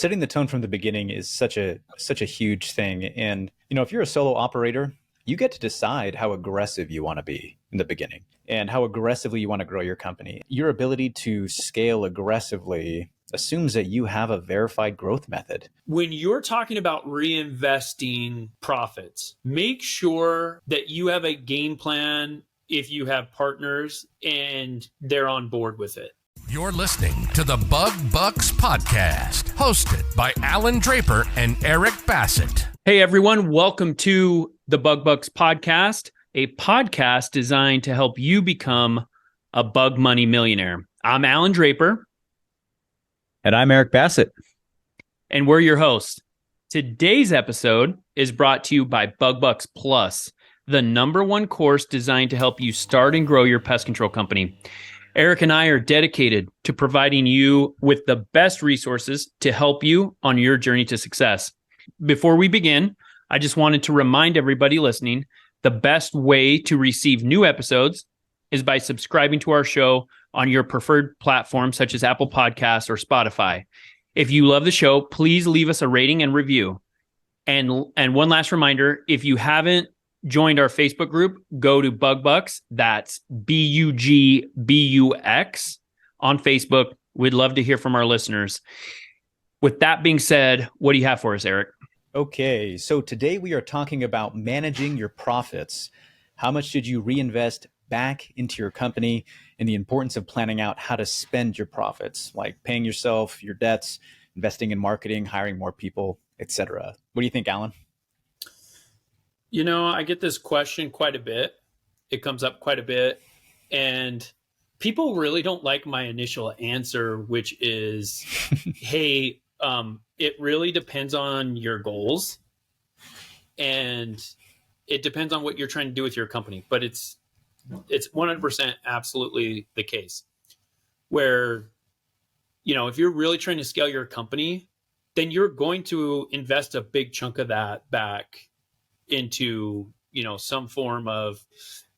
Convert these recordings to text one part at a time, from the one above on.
Setting the tone from the beginning is such a huge thing. And if you're a solo operator, you get to decide how aggressive you want to be in the beginning and how aggressively you want to grow your company. Your ability to scale aggressively assumes that you have a verified growth method. When you're talking about reinvesting profits, make sure that you have a game plan if you have partners and they're on board with it. You're listening to the Bug Bucks Podcast, hosted by Allan Draper and Eric Bassett. Hey everyone, welcome to the Bug Bucks Podcast, a podcast designed to help you become a bug money millionaire. I'm Allan Draper. And I'm Eric Bassett. And we're your hosts. Today's episode is brought to you by Bug Bucks Plus, the #1 course designed to help you start and grow your pest control company. Eric and I are dedicated to providing you with the best resources to help you on your journey to success. Before we begin, I just wanted to remind everybody listening, the best way to receive new episodes is by subscribing to our show on your preferred platform, such as Apple Podcasts or Spotify. If you love the show, please leave us a rating and review. And one last reminder, if you haven't joined our Facebook group, go to Bug Bucks. That's BUGBUX on Facebook. We'd love to hear from our listeners. With that being said, what do you have for us, Eric? Okay, so today we are talking about managing your profits. How much should you reinvest back into your company, and the importance of planning out how to spend your profits, like paying yourself, your debts, investing in marketing, hiring more people, etc. What do you think, Allan? I get this question quite a bit. It comes up quite a bit. And people really don't like my initial answer, which is, hey, it really depends on your goals. And it depends on what you're trying to do with your company. But it's 100% absolutely the case. Where, if you're really trying to scale your company, then you're going to invest a big chunk of that back into, some form of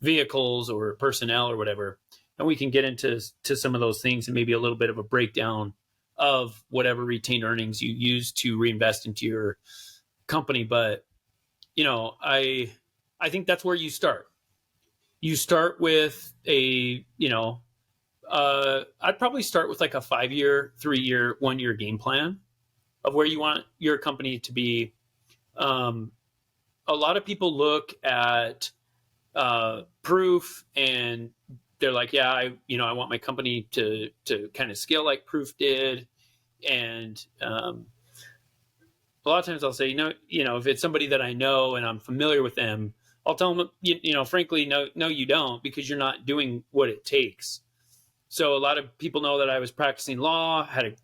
vehicles or personnel or whatever. And we can get into some of those things and maybe a little bit of a breakdown of whatever retained earnings you use to reinvest into your company. But, I think that's where you start. You start with I'd probably start with like a 5-year, 3-year, 1-year game plan of where you want your company to be. A lot of people look at Proof and they're like, yeah, I want my company to kind of scale like Proof did. And a lot of times I'll say, if it's somebody that I know and I'm familiar with them, I'll tell them, frankly, no, you don't, because you're not doing what it takes. So a lot of people know that I was practicing law, I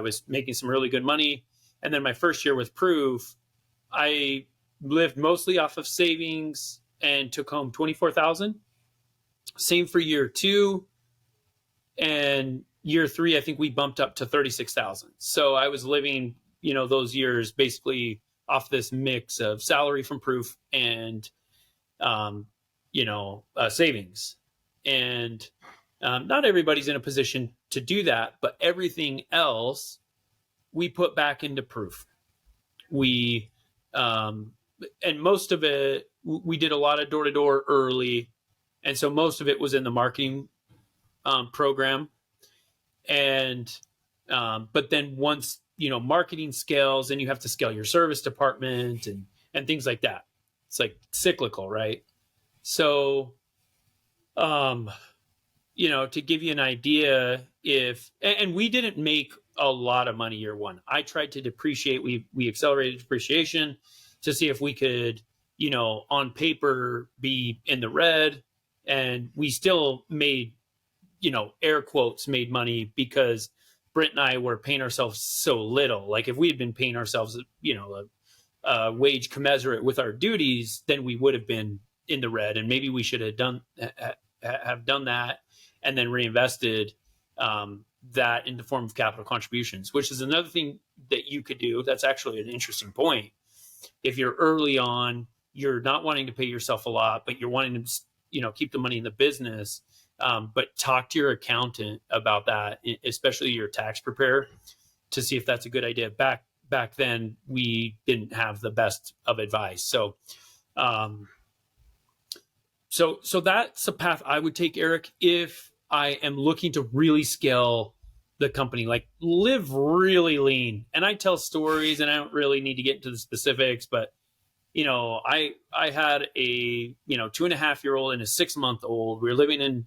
was making some really good money. And then my first year with Proof, I lived mostly off of savings and took home $24,000. Same for year 2. And year 3, I think we bumped up to $36,000. So I was living, those years basically off this mix of salary from Proof and, savings. And not everybody's in a position to do that, but everything else we put back into Proof. We, and most of it, we did a lot of door-to-door early. And so most of it was in the marketing program. And, but then once, marketing scales, and you have to scale your service department and things like that. It's like cyclical, right? So, to give you an idea, and we didn't make a lot of money year 1. I tried to depreciate. We accelerated depreciation to see if we could, on paper be in the red, and we still made, air quotes, made money because Brent and I were paying ourselves so little. Like if we had been paying ourselves, a wage commensurate with our duties, then we would have been in the red, and maybe we should have done that and then reinvested that in the form of capital contributions, which is another thing that you could do. That's actually an interesting point. If you're early on, you're not wanting to pay yourself a lot, but you're wanting to, keep the money in the business. But talk to your accountant about that, especially your tax preparer, to see if that's a good idea. Back then, we didn't have the best of advice. So that's a path I would take, Eric, if I am looking to really scale the company, like live really lean. And I tell stories, and I don't really need to get into the specifics, but I had a 2.5-year-old and a 6-month-old. We were living in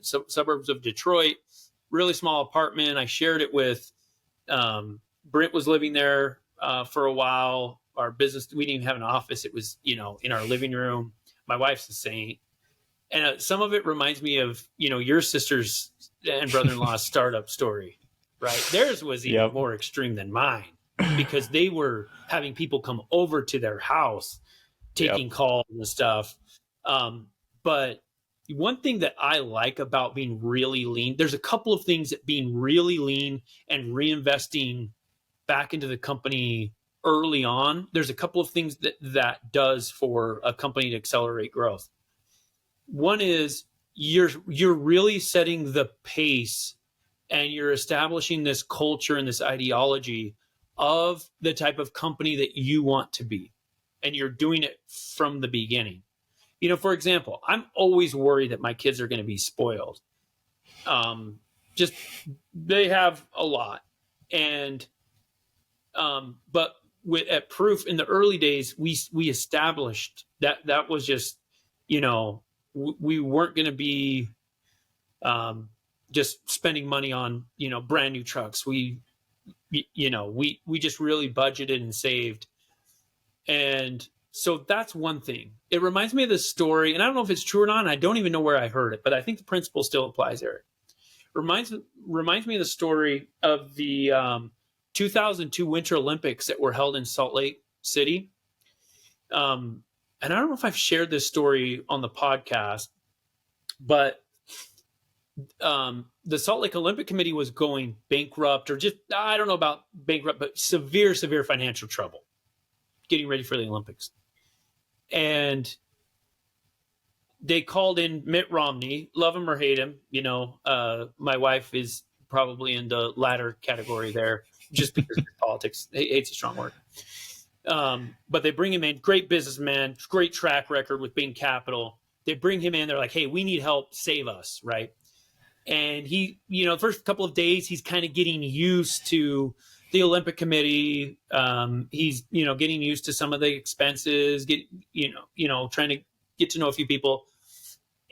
suburbs of Detroit, really small apartment. I shared it with Brent was living there for a while. Our business, we didn't even have an office. It was in our living room. My wife's a saint, and some of it reminds me of your sister's and brother-in-law's startup story, right? Theirs was even more extreme than mine, because they were having people come over to their house, taking calls and stuff. But one thing that I like about being really lean, there's a couple of things that being really lean and reinvesting back into the company early on, there's a couple of things that does for a company to accelerate growth. One is you're really setting the pace, and you're establishing this culture and this ideology of the type of company that you want to be. And you're doing it from the beginning. For example, I'm always worried that my kids are going to be spoiled. They have a lot. And, but at Proof in the early days, we established that was just, we weren't going to be, just spending money on, brand new trucks. We just really budgeted and saved. And so that's one thing. It reminds me of this story, and I don't know if it's true or not, and I don't even know where I heard it, but I think the principle still applies, Eric. Reminds me of the story of the 2002 Winter Olympics that were held in Salt Lake City. And I don't know if I've shared this story on the podcast, but the Salt Lake Olympic Committee was going bankrupt, or just, I don't know about bankrupt, but severe financial trouble getting ready for the Olympics. And they called in Mitt Romney, love him or hate him. My wife is probably in the latter category there, just because of politics. Hate's a strong word. But they bring him in, great businessman, great track record with Bain Capital. They bring him in, they're like, hey, we need help, save us, right? And he, the first couple of days, he's kind of getting used to the Olympic Committee. He's, getting used to some of the expenses, trying to get to know a few people.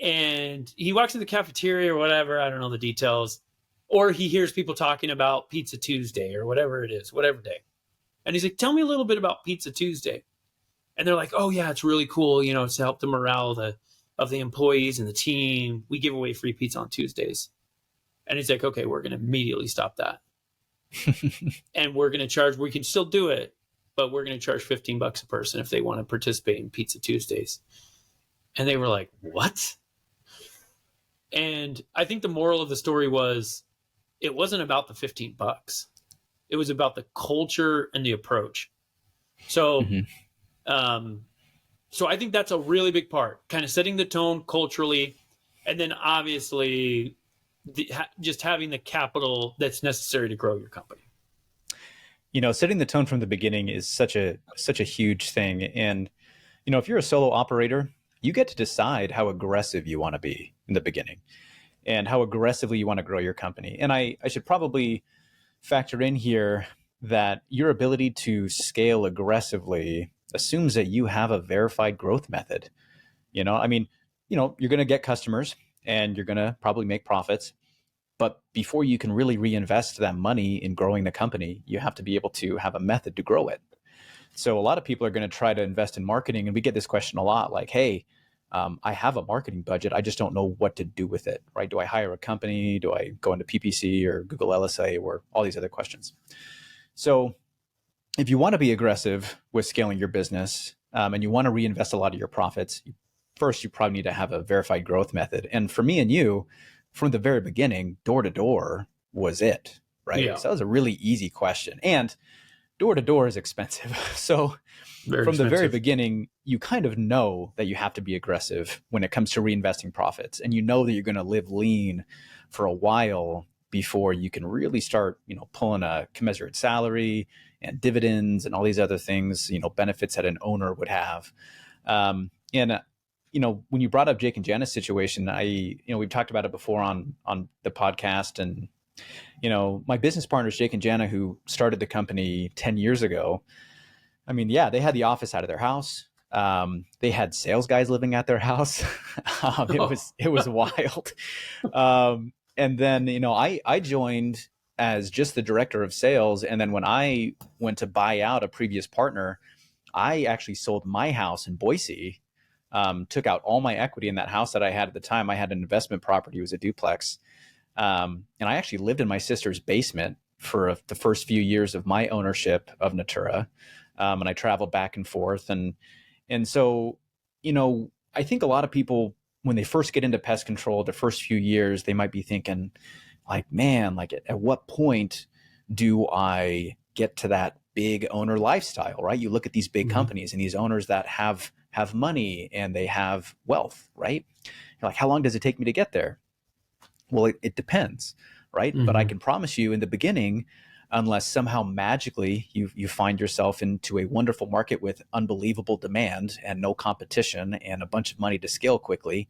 And he walks in the cafeteria or whatever, I don't know the details, or he hears people talking about Pizza Tuesday or whatever it is, whatever day. And he's like, tell me a little bit about Pizza Tuesday. And they're like, oh yeah, it's really cool. It's to help the morale of the employees and the team. We give away free pizza on Tuesdays. And he's like, okay, we're going to immediately stop that. And we're going to charge, we can still do it, but we're going to charge $15 a person if they want to participate in Pizza Tuesdays. And they were like, what? And I think the moral of the story was, it wasn't about the $15. It was about the culture and the approach. So, so I think that's a really big part, kind of setting the tone culturally, and then obviously just having the capital that's necessary to grow your company. Setting the tone from the beginning is such a huge thing. And, if you're a solo operator, you get to decide how aggressive you want to be in the beginning and how aggressively you want to grow your company. And I should probably factor in here that your ability to scale aggressively assumes that you have a verified growth method. You're going to get customers and you're going to probably make profits. But before you can really reinvest that money in growing the company, you have to be able to have a method to grow it. So a lot of people are going to try to invest in marketing. And we get this question a lot, like, hey, I have a marketing budget. I just don't know what to do with it, right? Do I hire a company? Do I go into PPC or Google LSA or all these other questions? So if you want to be aggressive with scaling your business and you want to reinvest a lot of your profits, first, you probably need to have a verified growth method. And for me and you, from the very beginning, door to door was it, right? Yeah. So that was a really easy question. And door to door is expensive. So from the very beginning, you kind of know that you have to be aggressive when it comes to reinvesting profits. And you know that you're going to live lean for a while before you can really start, pulling a commensurate salary and dividends and all these other things, benefits that an owner would have. When you brought up Jake and Jana's situation, we've talked about it before on the podcast, and my business partners, Jake and Jana, who started the company 10 years ago. I mean, yeah, they had the office out of their house. They had sales guys living at their house. It was wild. And then, I joined as just the director of sales. And then when I went to buy out a previous partner, I actually sold my house in Boise, took out all my equity in that house that I had at the time. I had an investment property. It was a duplex. And I actually lived in my sister's basement for the first few years of my ownership of Natura. And I traveled back and forth. And so, I think a lot of people, when they first get into pest control, the first few years, they might be thinking like, man, like at what point do I get to that big owner lifestyle, right? You look at these big companies and these owners that have money and they have wealth, right? You're like, how long does it take me to get there? Well, it depends, right? But I can promise you in the beginning, unless somehow magically you find yourself into a wonderful market with unbelievable demand and no competition and a bunch of money to scale quickly,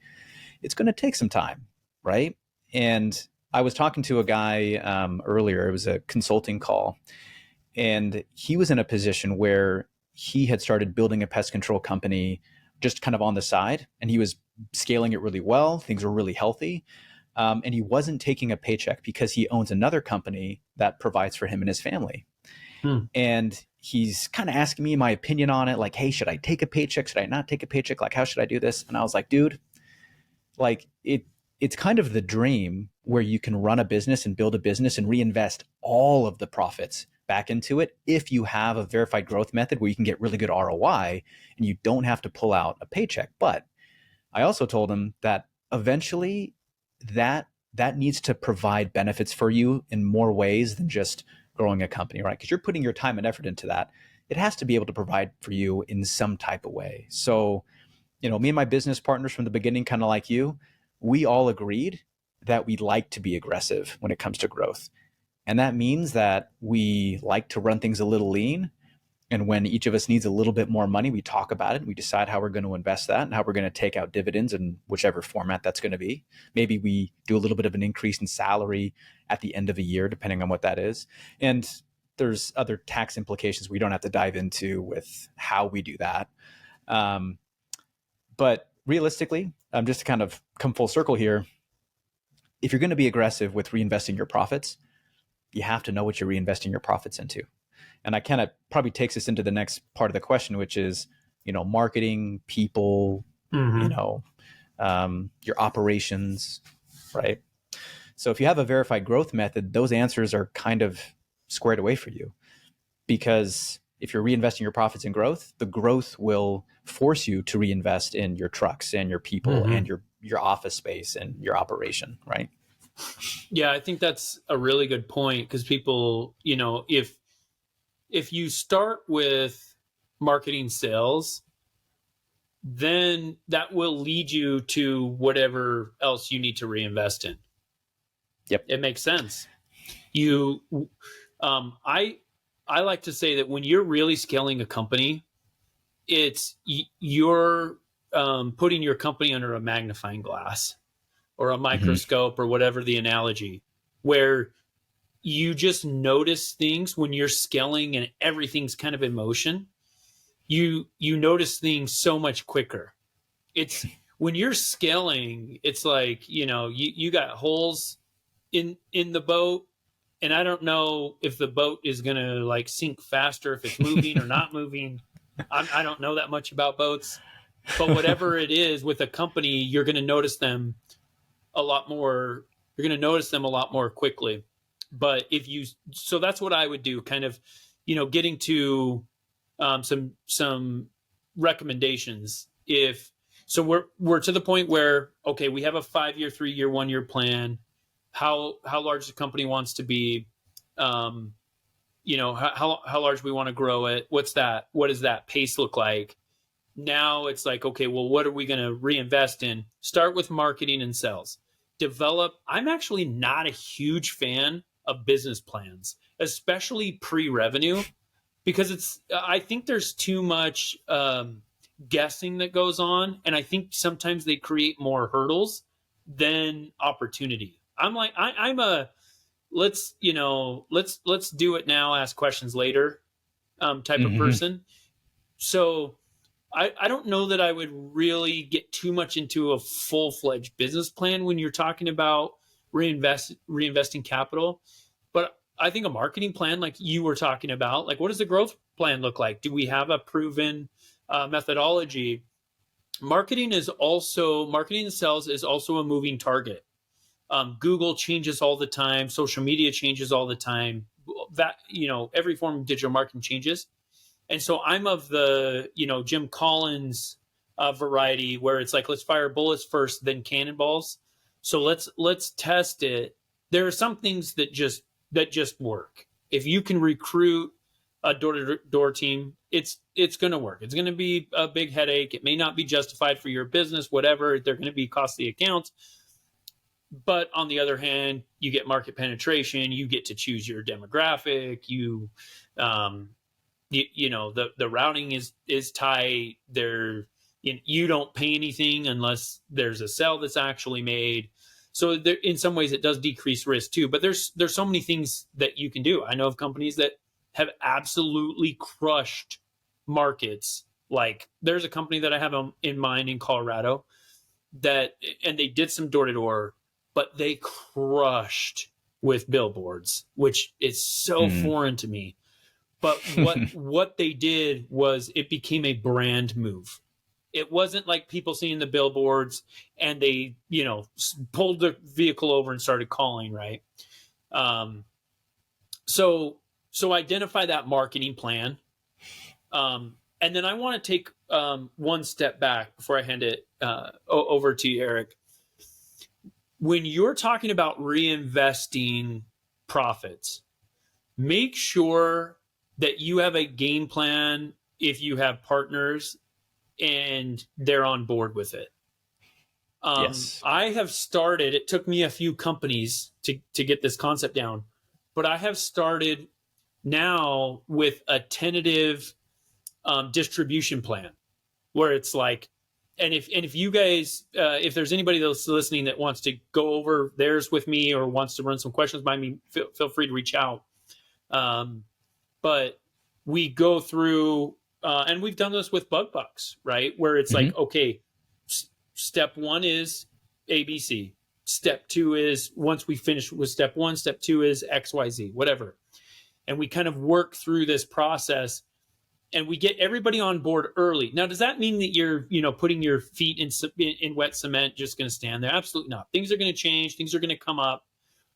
it's going to take some time, right? And I was talking to a guy earlier. It was a consulting call, and he was in a position where he had started building a pest control company just kind of on the side, and he was scaling it really well. Things were really healthy. And he wasn't taking a paycheck because he owns another company that provides for him and his family. And he's kind of asking me my opinion on it. Like, hey, should I take a paycheck? Should I not take a paycheck? Like, how should I do this? And I was like, dude, like it's kind of the dream where you can run a business and build a business and reinvest all of the profits back into it if you have a verified growth method where you can get really good ROI and you don't have to pull out a paycheck. But I also told him that eventually that needs to provide benefits for you in more ways than just growing a company, right? Because you're putting your time and effort into that. It has to be able to provide for you in some type of way. So, me and my business partners from the beginning, kind of like you, we all agreed that we like to be aggressive when it comes to growth. And that means that we like to run things a little lean. And when each of us needs a little bit more money, we talk about it and we decide how we're going to invest that and how we're going to take out dividends in whichever format that's going to be. Maybe we do a little bit of an increase in salary at the end of a year, depending on what that is. And there's other tax implications we don't have to dive into with how we do that. But realistically, just to kind of come full circle here, if you're going to be aggressive with reinvesting your profits, you have to know what you're reinvesting your profits into. And I kind of probably takes us into the next part of the question, which is, marketing, people, your operations, right? So if you have a verified growth method, those answers are kind of squared away for you, because if you're reinvesting your profits in growth, the growth will force you to reinvest in your trucks and your people and your office space and your operation, right? Yeah, I think that's a really good point, because people, if you start with marketing, sales, then that will lead you to whatever else you need to reinvest in. Yep. It makes sense. I like to say that when you're really scaling a company, it's you're putting your company under a magnifying glass or a microscope or whatever the analogy, where you just notice things when you're scaling and everything's kind of in motion. You notice things so much quicker. It's when you're scaling, it's like, you got holes in the boat, and I don't know if the boat is going to like sink faster if it's moving or not moving. I don't know that much about boats, but whatever it is with a company, you're going to notice them a lot more. You're going to notice them a lot more quickly. But so that's what I would do, kind of, getting to some recommendations. We're to the point where, okay, we have a 5-year, 3-year, 1-year plan. How large the company wants to be, how large we want to grow it. What does that pace look like? Now it's like, okay, well, what are we going to reinvest in? Start with marketing and sales. I'm actually not a huge fan of business plans, especially pre-revenue, because I think there's too much guessing that goes on. And I think sometimes they create more hurdles than opportunity. I'm like, I'm a, let's do it now, ask questions later type of person. So I don't know that I would really get too much into a full-fledged business plan when you're talking about reinvesting capital. But I think a marketing plan, like you were talking about, like what does the growth plan look like? Do we have a proven methodology? Marketing and sales is also a moving target. Google changes all the time. Social media changes all the time. That, every form of digital marketing changes. And so I'm of the, Jim Collins variety where it's like, let's fire bullets first, then cannonballs. So let's test it. There are some things that just work. If you can recruit a door-to-door team, it's going to work. It's going to be a big headache. It may not be justified for your business, whatever. They're going to be costly accounts. But on the other hand, you get market penetration. You get to choose your demographic. The routing is tight. You don't pay anything unless there's a sale that's actually made. So there, in some ways, it does decrease risk too. But there's so many things that you can do. I know of companies that have absolutely crushed markets. Like there's a company that I have in mind in Colorado and they did some door to door, but they crushed with billboards, which is so foreign to me. But what they did was it became a brand move. It wasn't like people seeing the billboards and they, pulled the vehicle over and started calling, right? So identify that marketing plan. And then I want to take one step back before I hand it over to you, Eric. When you're talking about reinvesting profits, make sure that you have a game plan if you have partners and they're on board with it. Yes. I have started, it took me a few companies to get this concept down, but I have started now with a tentative distribution plan where it's like, and if you guys, if there's anybody that's listening that wants to go over theirs with me or wants to run some questions by me, feel free to reach out. But we go through, and we've done this with Bug Bucks, right? Where it's like, okay, step one is ABC. Step two is, once we finish with step one, step two is XYZ, whatever. And we kind of work through this process and we get everybody on board early. Now, does that mean that you're, putting your feet in wet cement, just going to stand there? Absolutely not. Things are going to change. Things are going to come up.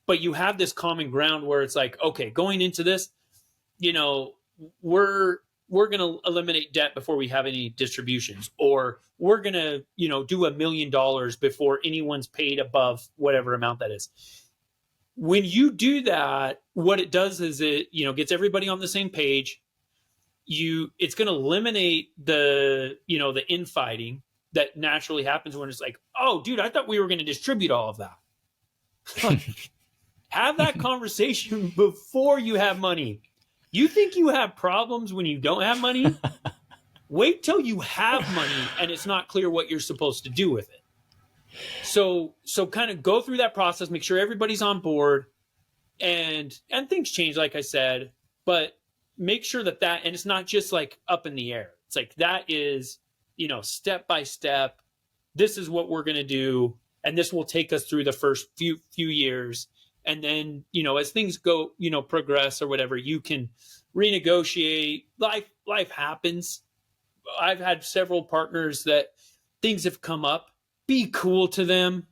But you have this common ground where it's like, okay, going into this, we're going to eliminate debt before we have any distributions, or we're going to, do $1 million before anyone's paid above whatever amount that is. When you do that, what it does is it, gets everybody on the same page. It's going to eliminate the infighting that naturally happens when it's like, oh, dude, I thought we were going to distribute all of that. Have that conversation before you have money. You think you have problems when you don't have money? Wait till you have money and it's not clear what you're supposed to do with it. So kind of go through that process, make sure everybody's on board, and things change, like I said, but make sure that and it's not just like up in the air. It's like, that is, step by step, this is what we're going to do. And this will take us through the first few years. And then, as things go, progress or whatever, you can renegotiate. Life happens. I've had several partners that things have come up. Be cool to them.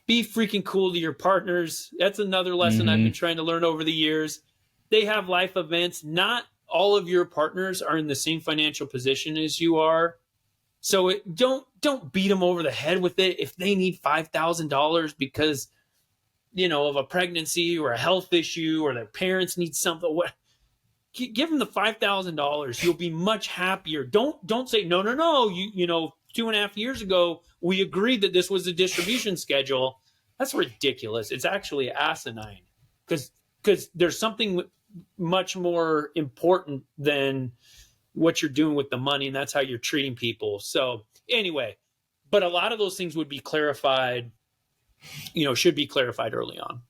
Be freaking cool to your partners. That's another lesson I've been trying to learn over the years. They have life events. Not all of your partners are in the same financial position as you are. So don't beat them over the head with it. If they need $5,000 because, of a pregnancy or a health issue, or their parents need something, give them the $5,000. You'll be much happier. Don't say, no. 2.5 years ago, we agreed that this was the distribution schedule. That's ridiculous. It's actually asinine because there's something much more important than what you're doing with the money, and that's how you're treating people. So anyway, but a lot of those things would be clarified, should be clarified early on.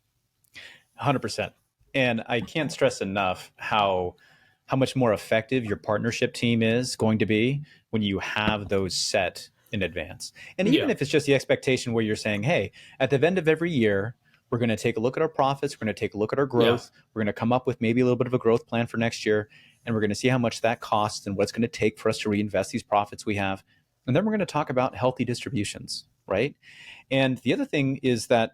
100%. And I can't stress enough how much more effective your partnership team is going to be when you have those set in advance. And even if it's just the expectation where you're saying, hey, at the end of every year, we're going to take a look at our profits. We're going to take a look at our growth. We're going to come up with maybe a little bit of a growth plan for next year. And we're going to see how much that costs and what it's going to take for us to reinvest these profits we have. And then we're going to talk about healthy distributions, right? And the other thing is that,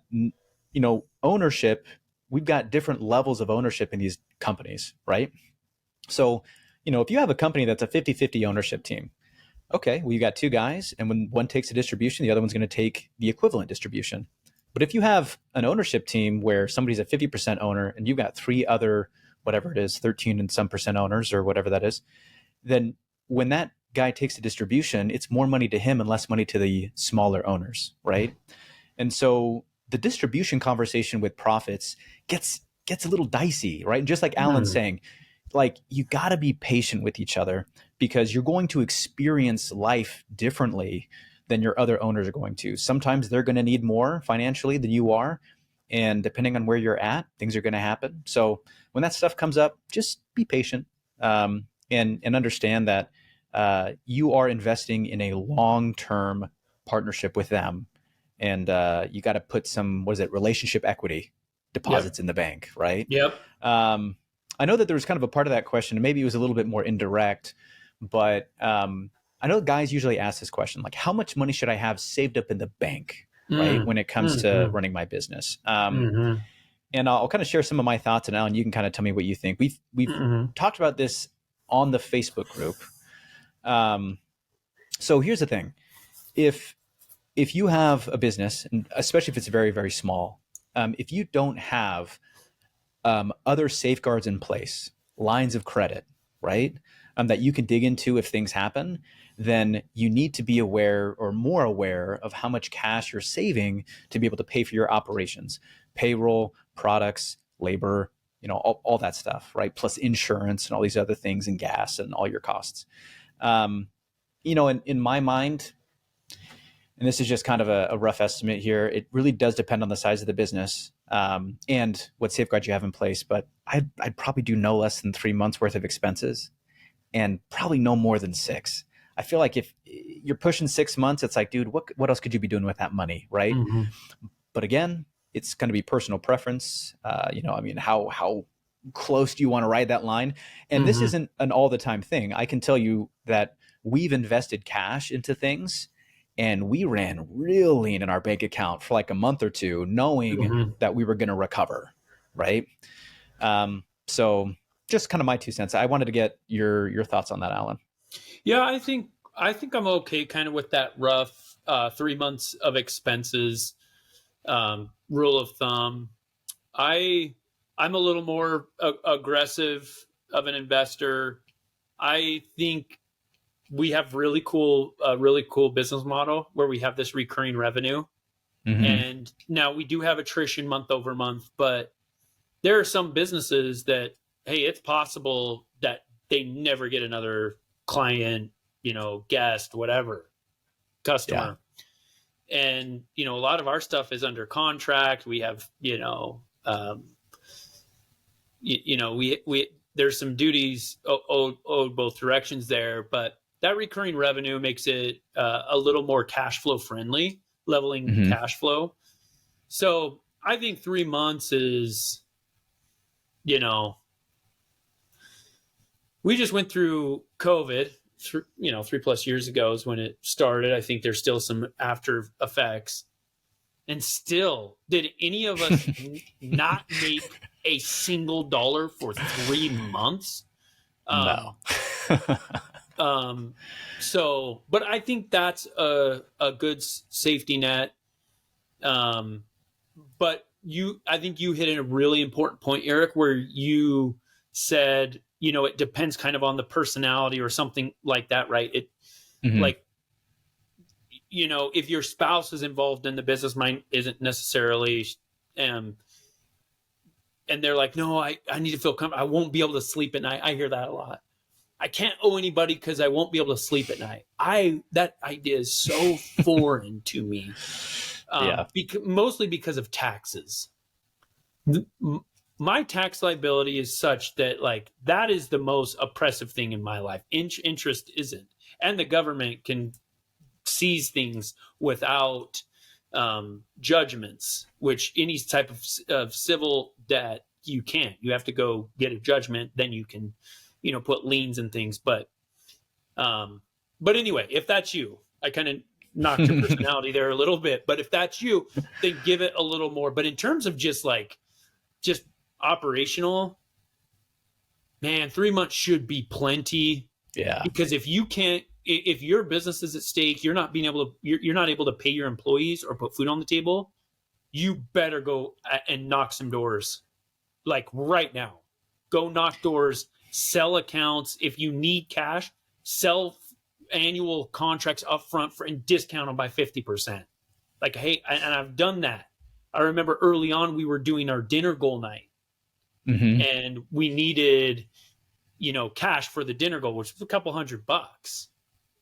ownership, we've got different levels of ownership in these companies, right? So, if you have a company that's a 50-50 ownership team, okay, well, you got two guys, and when one takes a distribution, the other one's going to take the equivalent distribution. But if you have an ownership team where somebody's a 50% owner and you've got three other, whatever it is, 13 and some percent owners or whatever that is, then when that guy takes a distribution, it's more money to him and less money to the smaller owners, right? And so the distribution conversation with profits gets a little dicey, right? And just like Allan's saying, like, you got to be patient with each other because you're going to experience life differently than your other owners are going to. Sometimes they're going to need more financially than you are. And depending on where you're at, things are going to happen. So when that stuff comes up, just be patient and understand that you are investing in a long-term partnership with them. And you got to put some, relationship equity deposits in the bank, right? Yep. I know that there was kind of a part of that question, and maybe it was a little bit more indirect, but I know guys usually ask this question, like, how much money should I have saved up in the bank, right, when it comes to running my business? And I'll kind of share some of my thoughts, and Allan, you can kind of tell me what you think. We've talked about this on the Facebook group. So here's the thing. If you have a business, and especially if it's very, very small, if you don't have other safeguards in place, lines of credit, right, that you can dig into if things happen, then you need to be aware or more aware of how much cash you're saving to be able to pay for your operations, payroll, products, labor, all that stuff, right? Plus insurance and all these other things and gas and all your costs. In my mind, and this is just kind of a rough estimate here, it really does depend on the size of the business and what safeguards you have in place. But I'd probably do no less than 3 months worth of expenses and probably no more than 6. I feel like if you're pushing 6 months, it's like, dude, what else could you be doing with that money, right? But again, it's going to be personal preference. How close do you want to ride that line? And this isn't an all the time thing. I can tell you that we've invested cash into things and we ran real lean in our bank account for like a month or two, knowing that we were going to recover, right? So just kind of my 2 cents. I wanted to get your thoughts on that, Allan. Yeah, I think I'm okay kind of with that rough 3 months of expenses rule of thumb. I'm a little more aggressive of an investor. I think we have really cool business model where we have this recurring revenue. And now we do have attrition month over month, but there are some businesses that, hey, it's possible that they never get another client, guest, whatever, customer. Yeah. And, a lot of our stuff is under contract. We have, there's some duties owed both directions there, but that recurring revenue makes it a little more cash flow friendly, leveling cash flow. So I think 3 months is, we just went through COVID, 3+ years ago is when it started. I think there's still some after effects. And still, did any of us not make a single dollar for 3 months? No. But I think that's a good safety net. But I think you hit a really important point, Eric, where you said, it depends kind of on the personality or something like that, right? Like if your spouse is involved in the business, mine isn't necessarily, and they're like, no, I need to feel comfortable. I won't be able to sleep at night. I hear that a lot. I can't owe anybody because I won't be able to sleep at night. That idea is so foreign to me. Mostly because of taxes. My tax liability is such that like that is the most oppressive thing in my life. Interest isn't, and the government can seize things without judgments, which any type of civil debt you can't. You have to go get a judgment, then you can, put liens and things. But anyway, if that's you, I kind of knocked your personality there a little bit. But if that's you, then give it a little more. But in terms of just operational, man, 3 months should be plenty. Yeah. Because if your business is at stake, you're not able to pay your employees or put food on the table, you better go and knock some doors. Like right now, go knock doors, sell accounts. If you need cash, sell annual contracts up front and discount them by 50%. Like, hey, and I've done that. I remember early on, we were doing our dinner goal night, and we needed, cash for the dinner goal, which was a couple $100.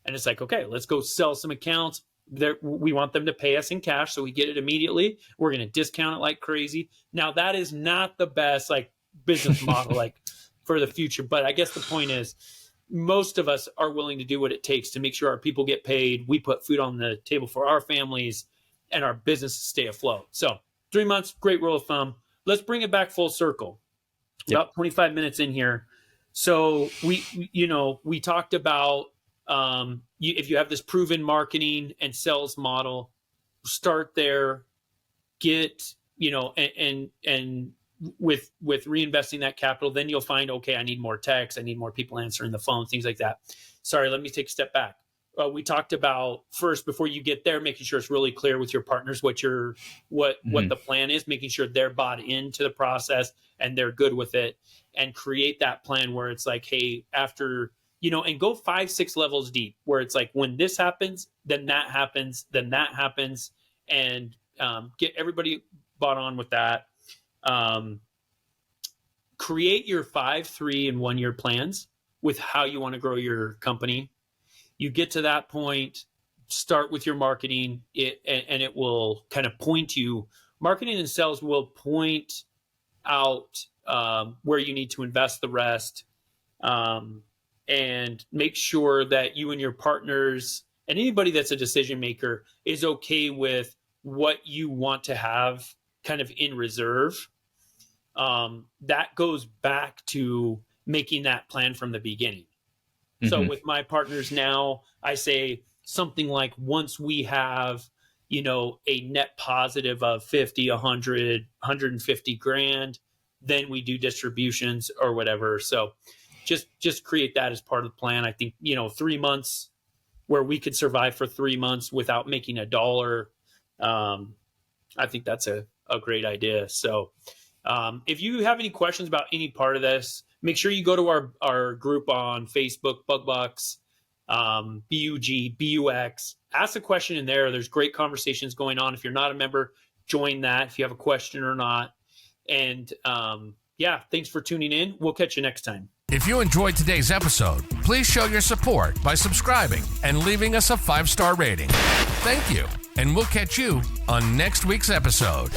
And it's like, okay, let's go sell some accounts. We want them to pay us in cash, so we get it immediately. We're going to discount it like crazy. Now, that is not the best business model for the future. But I guess the point is, most of us are willing to do what it takes to make sure our people get paid. We put food on the table for our families, and our businesses stay afloat. So 3 months, great rule of thumb. Let's bring it back full circle. Yep. About 25 minutes in here. So we talked about if you have this proven marketing and sales model, start there, get, and with reinvesting that capital, then you'll find, okay, I need more text. I need more people answering the phone, things like that. Sorry, let me take a step back. We talked about first, before you get there, making sure it's really clear with your partners what the plan is, making sure they're bought into the process and they're good with it, and create that plan where it's like, hey, after, and go 5-6 levels deep, where it's like, when this happens, then that happens, and get everybody bought on with that. Create your 5, 3, and 1 year plans with how you want to grow your company. You get to that point, start with your marketing, and it will kind of point you. Marketing and sales will point out where you need to invest the rest, and make sure that you and your partners and anybody that's a decision maker is okay with what you want to have kind of in reserve. That goes back to making that plan from the beginning. So with my partners now, I say something like, once we have, a net positive of 50, 100, 150 grand, then we do distributions or whatever. So just create that as part of the plan. I think, 3 months where we could survive for 3 months without making a dollar. I think that's a great idea. So if you have any questions about any part of this, make sure you go to our group on Facebook, BugBucks, BUG, BUX. Ask a question in there. There's great conversations going on. If you're not a member, join that if you have a question or not. And thanks for tuning in. We'll catch you next time. If you enjoyed today's episode, please show your support by subscribing and leaving us a 5-star rating. Thank you, and we'll catch you on next week's episode.